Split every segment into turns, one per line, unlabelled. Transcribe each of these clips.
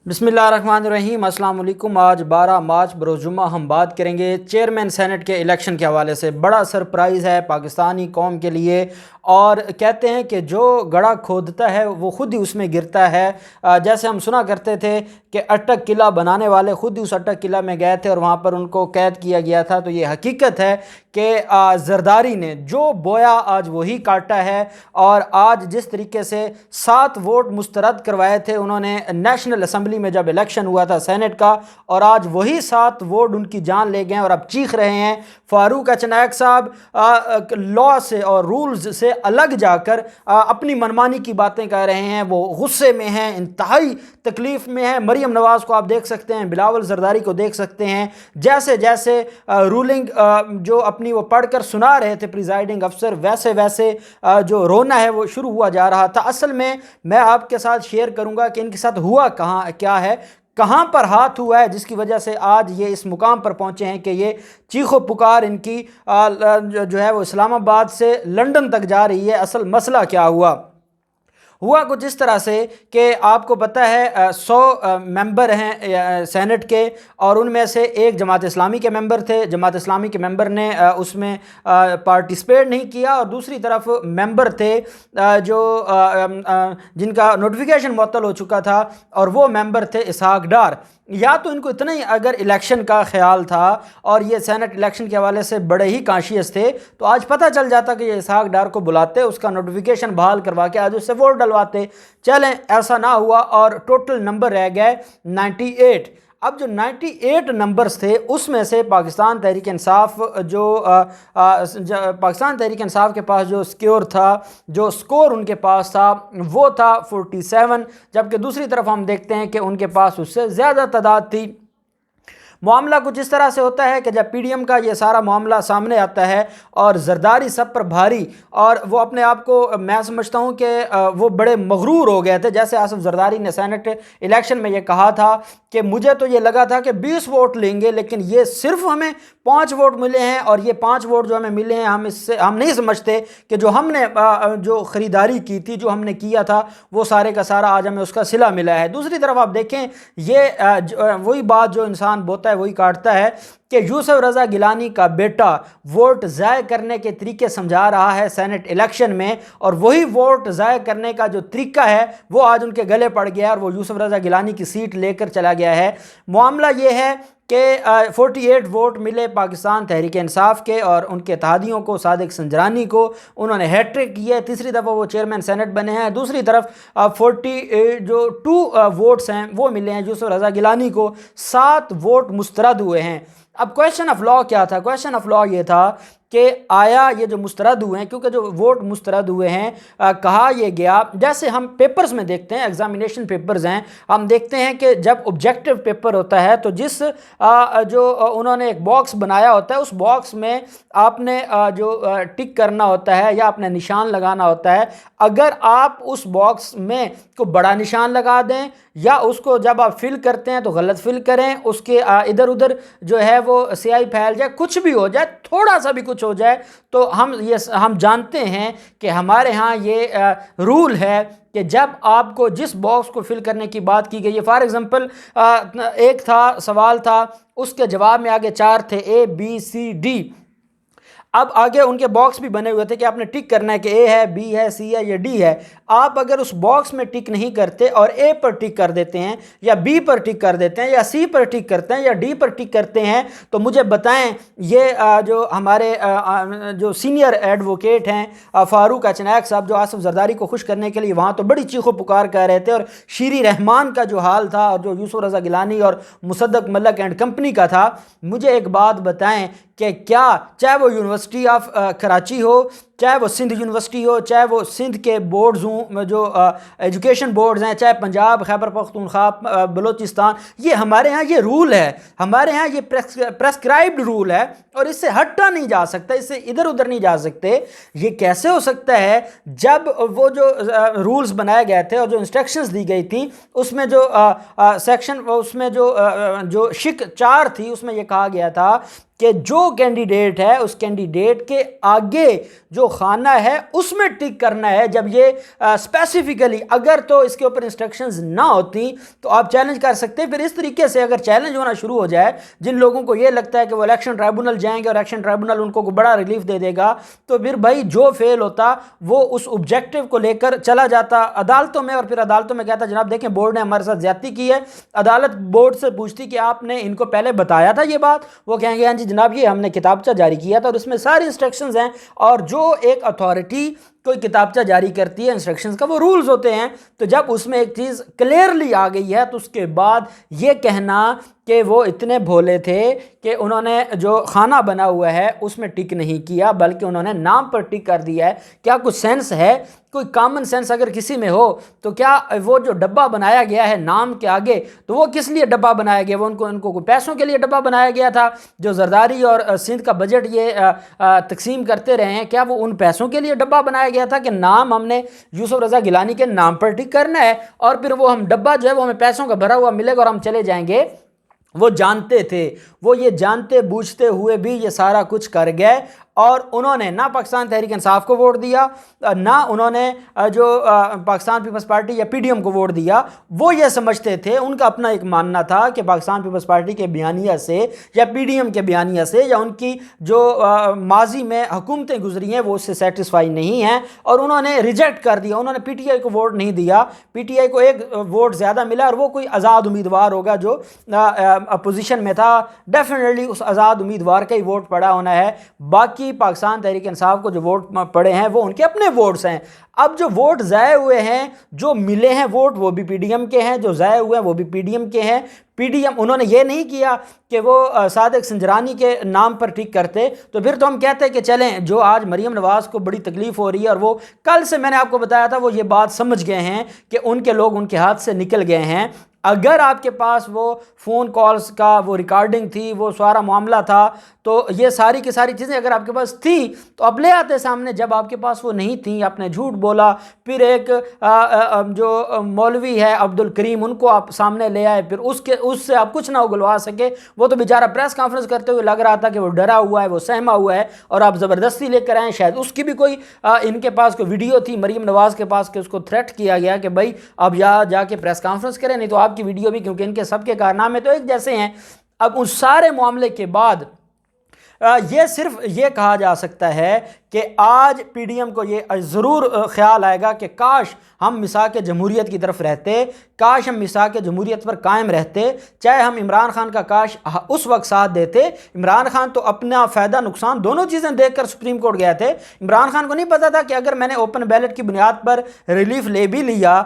बिस्मिल्लाहिर्रहमानिर्रहीम अस्सलाम वालेकुम। आज 12 मार्च बरोज़ जुम्मा हम बात करेंगे चेयरमैन सेनेट के इलेक्शन के हवाले से। बड़ा सरप्राइज़ है पाकिस्तानी कौम के लिए और कहते हैं कि जो गड़ा खोदता है वो ख़ुद ही उसमें गिरता है। जैसे हम सुना करते थे कि अटक किला बनाने वाले ख़ुद ही उस अटक किला में गए थे और वहाँ पर उनको कैद किया गया था। तो ये हकीकत है कि जरदारी ने जो बोया आज वही काटा है। और आज जिस तरीके से 7 वोट मुस्तरद करवाए थे उन्होंने नेशनल असम्बली में जब इलेक्शन हुआ था सेनेट का, और आज वही 7 वोट उनकी जान ले गए और अब चीख रहे हैं। फारूक अचनाक साहब लॉ से और रूल्स से अलग जाकर अपनी मनमानी की बातें कर रहे हैं। वो गुस्से में हैं, इंतहाई तकलीफ़ में हैं। मरीम नवाज़ को आप देख सकते हैं, बिलावल जरदारी को देख सकते हैं। जैसे जैसे रूलिंग जो अपनी वो पढ़कर सुना रहे थे प्रिजाइडिंग अफसर, वैसे वैसे जो रोना है वो शुरू हुआ जा रहा था। असल में मैं आपके साथ शेयर करूंगा कि इनके साथ हुआ क्या है, कहाँ पर हाथ हुआ है जिसकी वजह से आज ये इस मुकाम पर पहुँचे हैं कि ये चीखो पुकार इनकी जो है वो इस्लामाबाद से लंदन तक जा रही है। असल मसला क्या हुआ कुछ इस तरह से कि आपको पता है 100 मेंबर हैं सेनेट के, और उनमें से एक जमात इस्लामी के मेंबर थे। जमात इस्लामी के मेंबर ने उसमें पार्टिसिपेट नहीं किया, और दूसरी तरफ मेंबर थे जो जिनका नोटिफिकेशन मुअत्तल हो चुका था, और वो मेंबर थे इसहाक डार। या तो इनको इतना ही अगर इलेक्शन का ख्याल था और ये सेनेट इलेक्शन के हवाले से बड़े ही कॉन्शियस थे तो आज पता चल जाता कि ये इसहाक डार को बुलाते, उसका नोटिफिकेशन बहाल करवा के आज उससे वोट डलवाते। चलें, ऐसा ना हुआ और टोटल नंबर रह गए 98। अब जो 98 नंबर्स थे उसमें से पाकिस्तान तहरीक इंसाफ पाकिस्तान तहरीक इंसाफ के पास जो स्कोर उनके पास था वो था 47, जबकि दूसरी तरफ हम देखते हैं कि उनके पास उससे ज़्यादा तादाद थी। मामला कुछ इस तरह से होता है कि जब पीडीएम का ये सारा मामला सामने आता है और जरदारी सब पर भारी, और वो अपने आप को, मैं समझता हूँ कि वो बड़े मगरूर हो गए थे। जैसे आसिफ जरदारी ने सेनेट इलेक्शन में ये कहा था कि मुझे तो ये लगा था कि 20 वोट लेंगे, लेकिन ये सिर्फ हमें 5 वोट मिले हैं, और ये 5 वोट जो हमें मिले हैं हम नहीं समझते कि जो हमने जो ख़रीदारी की थी, जो हमने किया था, वो सारे का सारा आज हमें उसका सिला मिला है। दूसरी तरफ आप देखें, ये वही बात जो इंसान बोता है वही काटता है कि यूसुफ रज़ा गिलानी का बेटा वोट ज़ाय करने के तरीके समझा रहा है सेनेट इलेक्शन में, और वही वोट ज़ाय करने का जो तरीका है वो आज उनके गले पड़ गया और वो यूसुफ रज़ा गिलानी की सीट लेकर चला गया है। मामला ये है कि 48 वोट मिले पाकिस्तान तहरीक इंसाफ के और उनके इत्तेहादियों को, सादिक संजरानी को। उन्होंने हैट्रिक की है, तीसरी दफ़ा वो चेयरमैन सेनेट बने हैं। दूसरी तरफ 42 वोट्स हैं वो मिले हैं यूसुफ रज़ा गिलानी को। 7 वोट मुस्तरद हुए हैं। अब क्वेश्चन ऑफ लॉ क्या था? क्वेश्चन ऑफ लॉ ये था कि आया ये जो मुस्तरद हुए हैं, क्योंकि जो वोट मुस्तरद हुए हैं कहा यह गया, जैसे हम पेपर्स में देखते हैं, एग्जामिनेशन पेपर्स हैं, हम देखते हैं कि जब ऑब्जेक्टिव पेपर होता है तो जिस जो उन्होंने एक बॉक्स बनाया होता है उस बॉक्स में आपने जो टिक करना होता है या अपने निशान लगाना होता है। अगर आप उस बॉक्स में को बड़ा निशान लगा दें या उसको जब आप फिल करते हैं तो गलत फिल करें, उसके इधर उधर जो है वो स्याही फैल जाए, कुछ भी हो जाए, थोड़ा सा भी कुछ हो जाए, तो हम जानते हैं कि हमारे यहाँ ये रूल है कि जब आपको जिस बॉक्स को फिल करने की बात की गई है, फॉर एग्जांपल एक सवाल था, उसके जवाब में आगे 4 थे, A B C D। अब आगे उनके बॉक्स भी बने हुए थे कि आपने टिक करना है कि ए है, बी है, सी है या डी है। आप अगर उस बॉक्स में टिक नहीं करते और ए पर टिक कर देते हैं या बी पर टिक कर देते हैं या सी पर टिक करते हैं या डी पर टिक करते हैं, तो मुझे बताएं, ये जो हमारे जो सीनियर एडवोकेट हैं फारूक अचनाक साहब, जो आसिफ जरदारी को खुश करने के लिए वहाँ तो बड़ी चीखो पुकार कर रहे थे, और शीरी रहमान का जो हाल था और जो यूसुफ रज़ा गिलानी और मुसद्दक मल्लक एंड कंपनी का था, मुझे एक बात बताएं कि क्या, चाहे वो यूनिवर्सिटी ऑफ कराची हो, चाहे वो सिंध यूनिवर्सिटी हो, चाहे वो सिंध के बोर्ड्स हों जो एजुकेशन बोर्ड्स हैं, चाहे पंजाब, खैबर पख्तूनख्वा, बलूचिस्तान, ये हमारे यहाँ ये रूल है, हमारे यहाँ ये प्रेस्क्राइब्ड रूल है और इससे हटा नहीं जा सकता, इससे इधर उधर नहीं जा सकते। ये कैसे हो सकता है जब वो जो रूल्स बनाए गए थे और जो इंस्ट्रक्शंस दी गई थी उसमें जो सेक्शन उसमें जो शिक 4 थी उसमें ये कहा गया था कि जो कैंडिडेट है उस कैंडिडेट के आगे जो जो खाना है उसमें टिक करना है। जब ये स्पेसिफिकली अगर तो इसके ऊपर इंस्ट्रक्शंस ना होती तो आप चैलेंज कर सकते हैं। फिर इस तरीके से अगर चैलेंज होना शुरू हो जाए, जिन लोगों को ये लगता है कि वो इलेक्शन ट्राइब्यूनल जाएंगे और इलेक्शन ट्राइब्यूनल उनको बड़ा रिलीफ दे देगा, तो फिर भाई जो फेल होता वो उस ऑब्जेक्टिव को लेकर चला जाता अदालतों में, और फिर अदालतों में कहता जनाब देखें बोर्ड ने हमारे साथ ज्यादती की है। अदालत बोर्ड से पूछती कि आपने इनको पहले बताया था ये बात, वो कहेंगे हाँ जी जनाब ये हमने किताबचा जारी किया था और उसमें सारी इंस्ट्रक्शंस हैं। और जो एक अथॉरिटी कोई किताबचा जारी करती है इंस्ट्रक्शंस का, वो रूल्स होते हैं। तो जब उसमें एक चीज़ क्लियरली आ गई है तो उसके बाद ये कहना कि वो इतने भोले थे कि उन्होंने जो खाना बना हुआ है उसमें टिक नहीं किया बल्कि उन्होंने नाम पर टिक कर दिया है, क्या कुछ सेंस है? कोई कॉमन सेंस अगर किसी में हो तो क्या वो जो डब्बा बनाया गया है नाम के आगे, तो वो किस लिए डब्बा बनाया गया? वो उनको कोई पैसों के लिए डब्बा बनाया गया था? जो जरदारी और सिंध का बजट ये तकसीम करते रहे हैं, क्या वो उन पैसों के लिए डब्बा बनाया गया था कि नाम हमने यूसुफ रज़ा गिलानी के नाम पर टिक करना है और फिर वो हम डब्बा जो है वो हमें पैसों का भरा हुआ मिलेगा और हम चले जाएंगे? वो जानते थे, वो ये जानते बूझते हुए भी ये सारा कुछ कर गए और उन्होंने ना पाकिस्तान तहरीक इंसाफ को वोट दिया, ना उन्होंने जो पाकिस्तान पीपल्स पार्टी या पीडीएम को वोट दिया। वो ये समझते थे, उनका अपना एक मानना था कि पाकिस्तान पीपल्स पार्टी के बयानिया से या पीडीएम के बयानिया से या उनकी जो माजी में हुकूमतें गुजरी हैं वो उससे सेटिस्फाई नहीं हैं और उन्होंने रिजेक्ट कर दिया। उन्होंने पीटीआई को वोट नहीं दिया, पीटीआई को एक वोट ज़्यादा मिला और वो कोई आज़ाद उम्मीदवार होगा जो अपोजिशन में था, डेफिनेटली उस आज़ाद उम्मीदवार का ही वोट पड़ा होना है। बाकी पाकिस्तान तहरीक इंसाफ को जो वोट पड़े हैं वो उनके अपने वोट्स हैं। अब जो वोट ज़ाये हुए हैं, जो मिले हैं वोट, वो भी पीडीएम के हैं, जो ज़ाये हुए हैं वो भी पीडीएम के हैं। पीडीएम उन्होंने ये नहीं किया कि वो सादिक संजरानी के नाम पर टिक करते, तो फिर तो हम कहते हैं कि चलें जो आज मरीम नवाज़ को बड़ी तकलीफ़ हो रही है और वो कल से मैंने आपको बताया था वो ये बात समझ गए हैं कि उनके लोग उनके हाथ से निकल गए हैं। अगर आपके पास वो फ़ोन कॉल्स का वो रिकॉर्डिंग थी, वो सारा मामला था, तो ये सारी की सारी चीज़ें अगर आपके पास थी तो अब ले आते सामने। जब आपके पास वो नहीं थी, आपने झूठ बोला। फिर एक जो मौलवी है अब्दुल करीम, उनको आप सामने ले आए, फिर उससे आप कुछ ना उगलवा सके। वो तो बेचारा प्रेस कॉन्फ्रेंस करते हुए लग रहा था कि वो डरा हुआ है, वो सहमा हुआ है, और आप ज़बरदस्ती लेकर आए। शायद उसकी भी कोई इनके पास कोई वीडियो थी मरीम नवाज़ के पास कि उसको थ्रेट किया गया कि भाई अब यहाँ जाके प्रेस कॉन्फ्रेंस करें, नहीं तो आपकी वीडियो भी, क्योंकि इनके सबके कारनामे तो एक जैसे हैं। अब उस सारे मामले के बाद ये सिर्फ ये कहा जा सकता है कि आज पीडीएम को ये ज़रूर ख्याल आएगा कि काश हम मिसाक जमहूरियत की तरफ रहते, काश हम मिसाक जमहूरियत पर कायम रहते, चाहे हम इमरान खान का काश उस वक्त साथ देते। इमरान खान तो अपना फ़ायदा नुकसान दोनों चीज़ें देखकर सुप्रीम कोर्ट गए थे। इमरान खान को नहीं पता था कि अगर मैंने ओपन बैलेट की बुनियाद पर रिलीफ ले भी लिया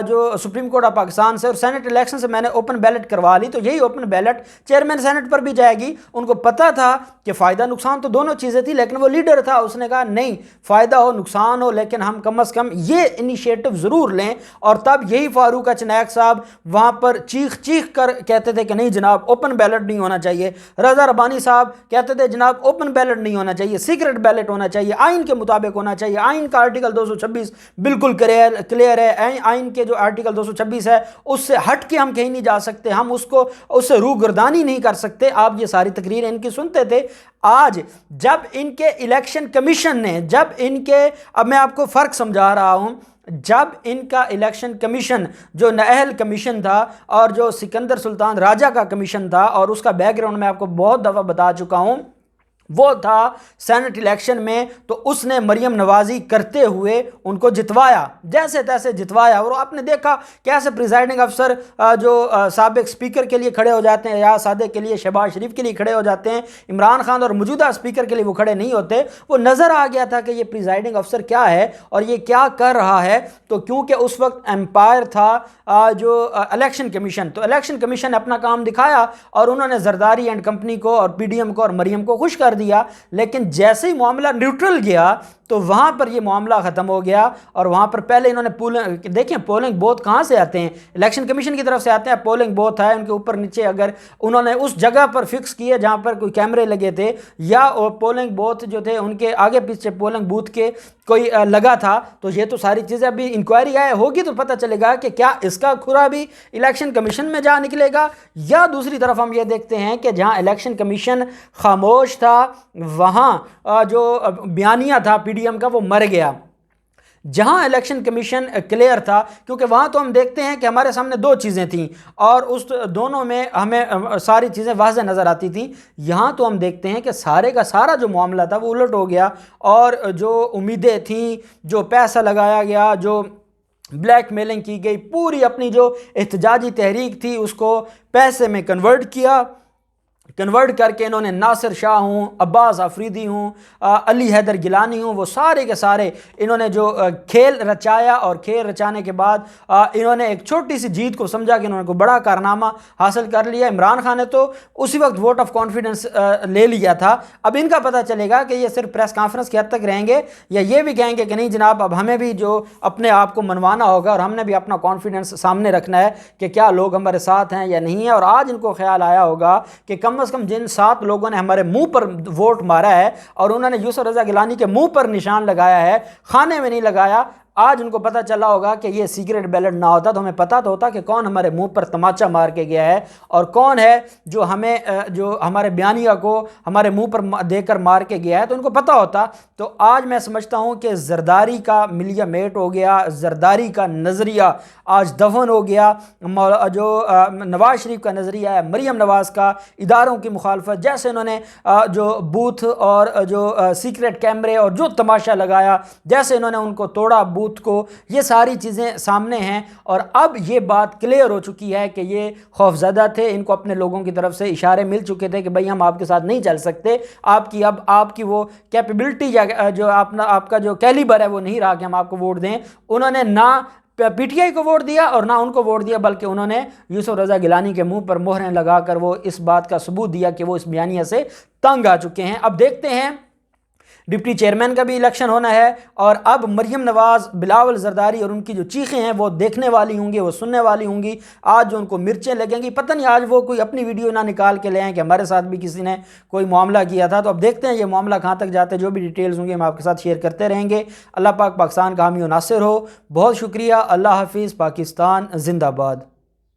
जो सुप्रीम कोर्ट ऑफ पाकिस्तान से, और सेनेट इलेक्शन से मैंने ओपन बैलेट करवा ली, तो यही ओपन बैलेट चेयरमैन सेनेट पर भी जाएगी। उनको पता था कि फ़ायदा नुकसान तो दोनों चीज़ें थी, लेकिन वो लीडर था, उसने कहा नहीं, फ़ायदा हो नुकसान हो लेकिन हम कम अज़ कम ये इनिशिएटिव ज़रूर लें। और तब यही फारूक चनायक साहब वहाँ पर चीख चीख कर कहते थे कि नहीं जनाब ओपन बैलेट नहीं होना चाहिए। रज़ा रब्बानी साहब कहते थे जनाब ओपन बैलेट नहीं होना चाहिए, सीक्रेट बैलेट होना चाहिए, आइन के मुताबिक होना चाहिए। आइन का आर्टिकल 226 बिल्कुल क्लियर है। आइन के जो आर्टिकल 226 है उससे हट के हम कहीं नहीं जा सकते, हम उससे रूगर्दानी नहीं कर सकते। आप ये सारी तकरीरें इनकी सुनते थे। आज जब इनके इलेक्शन कमीशन ने, जब इनके, अब मैं आपको फ़र्क समझा रहा हूँ, जब इनका इलेक्शन कमीशन जो नाअहल कमीशन था और जो सिकंदर सुल्तान राजा का कमीशन था, और उसका बैकग्राउंड मैं आपको बहुत दफ़ा बता चुका हूँ, वो था सेनेट इलेक्शन में, तो उसने मरीम नवाज़ी करते हुए उनको जितवाया, जैसे तैसे जितवाया। और आपने देखा कैसे प्रिजाइडिंग अफसर जो साबिक स्पीकर के लिए खड़े हो जाते हैं या सादे के लिए शहबाज शरीफ के लिए खड़े हो जाते हैं, इमरान खान और मौजूदा स्पीकर के लिए वो खड़े नहीं होते। वो नज़र आ गया था कि ये प्रिजाइडिंग अफसर क्या है और ये क्या कर रहा है। तो क्योंकि उस वक्त एम्पायर था जो इलेक्शन कमीशन, तो इलेक्शन कमीशन ने अपना काम दिखाया और उन्होंने जरदारी एंड कंपनी को और पीडीएम को और मरीम को खुश कर दिया। लेकिन जैसे ही मामला न्यूट्रल गया तो वहाँ पर ये मामला ख़त्म हो गया। और वहाँ पर पहले इन्होंने पोलिंग, देखिए पोलिंग बूथ कहाँ से आते हैं, इलेक्शन कमीशन की तरफ से आते हैं। पोलिंग बूथ है उनके ऊपर नीचे, अगर उन्होंने उस जगह पर फिक्स किए जहाँ पर कोई कैमरे लगे थे या पोलिंग बूथ जो थे उनके आगे पीछे पोलिंग बूथ के कोई लगा था, तो ये तो सारी चीज़ें अभी इंक्वायरी आए होगी तो पता चलेगा कि क्या इसका खुरा भी इलेक्शन कमीशन में जा निकलेगा। या दूसरी तरफ हम ये देखते हैं कि जहाँ इलेक्शन कमीशन खामोश था, वहाँ जो बयानिया था मीडियम का वो मर गया। जहां इलेक्शन कमीशन क्लियर था, क्योंकि वहां तो हम देखते हैं कि हमारे सामने दो चीज़ें थीं और उस दोनों में हमें सारी चीज़ें वाज़ेह नज़र आती थी। यहां तो हम देखते हैं कि सारे का सारा जो मामला था वो उलट हो गया और जो उम्मीदें थीं, जो पैसा लगाया गया, जो ब्लैक मेलिंग की गई, पूरी अपनी जो एहतजाजी तहरीक थी उसको पैसे में कन्वर्ट करके इन्होंने नासिर शाह हूँ, अब्बास अफरीदी हूँ, अली हैदर गिलानी हूँ, वो सारे के सारे इन्होंने जो खेल रचाया और खेल रचाने के बाद इन्होंने एक छोटी सी जीत को समझा कि इन्होंने कोई बड़ा कारनामा हासिल कर लिया। इमरान खान ने तो उसी वक्त वोट ऑफ कॉन्फिडेंस ले लिया था। अब इनका पता चलेगा कि ये सिर्फ प्रेस कॉन्फ्रेंस के हद तक रहेंगे या ये भी कहेंगे कि नहीं जनाब, अब हमें भी जो अपने आप को मनवाना होगा और हमने भी अपना कॉन्फिडेंस सामने रखना है कि क्या लोग हमारे साथ हैं या नहीं है। और आज इनको ख्याल आया होगा कि कम से कम जिन 7 लोगों ने हमारे मुंह पर वोट मारा है और उन्होंने यूसुफ रजा गिलानी के मुंह पर निशान लगाया है, खाने में नहीं लगाया, आज उनको पता चला होगा कि ये सीक्रेट बैलेट ना होता तो हमें पता तो होता कि कौन हमारे मुंह पर तमाचा मार के गया है और कौन है जो हमारे बयानिया को हमारे मुंह पर देकर मार के गया है, तो उनको पता होता। तो आज मैं समझता हूं कि जरदारी का मिलिया मेट हो गया, जरदारी का नज़रिया आज दफन हो गया। जो नवाज शरीफ का नज़रिया है, मरीम नवाज़ का इदारों की मुखालफत, जैसे इन्होंने जो बूथ और जो सीक्रेट कैमरे और जो तमाशा लगाया, जैसे इन्होंने उनको तोड़ा बूथ को, ये सारी चीज़ें सामने हैं। और अब ये बात क्लियर हो चुकी है कि ये खौफज़दा थे, इनको अपने लोगों की तरफ से इशारे मिल चुके थे कि भाई हम आपके साथ नहीं चल सकते, आपकी वो कैपेबिलिटी या जो आपका जो कैलिबर है वो नहीं रहा कि हम आपको वोट दें। उन्होंने ना पीटीआई को वोट दिया और ना उनको वोट दिया, बल्कि उन्होंने यूसुफ रजा गिलानी के मुंह पर मोहरें लगाकर वो इस बात का सबूत दिया कि वो इस बयानिया से तंग आ चुके हैं। अब देखते हैं, डिप्टी चेयरमैन का भी इलेक्शन होना है और अब मरीम नवाज़, बिलावल जरदारी और उनकी जो चीखें हैं वो देखने वाली होंगी, वो सुनने वाली होंगी। आज जो उनको मिर्चें लगेंगी, पता नहीं आज वो कोई अपनी वीडियो ना निकाल के ले आएँ कि हमारे साथ भी किसी ने कोई मामला किया था। तो अब देखते हैं ये मामला कहाँ तक जाता है। जो भी डिटेल्स होंगी हम आपके साथ शेयर करते रहेंगे। अल्लाह पाक पाकिस्तान का हामी और नासिर हो। बहुत शुक्रिया। अल्लाह हाफिज़। पाकिस्तान जिंदाबाद।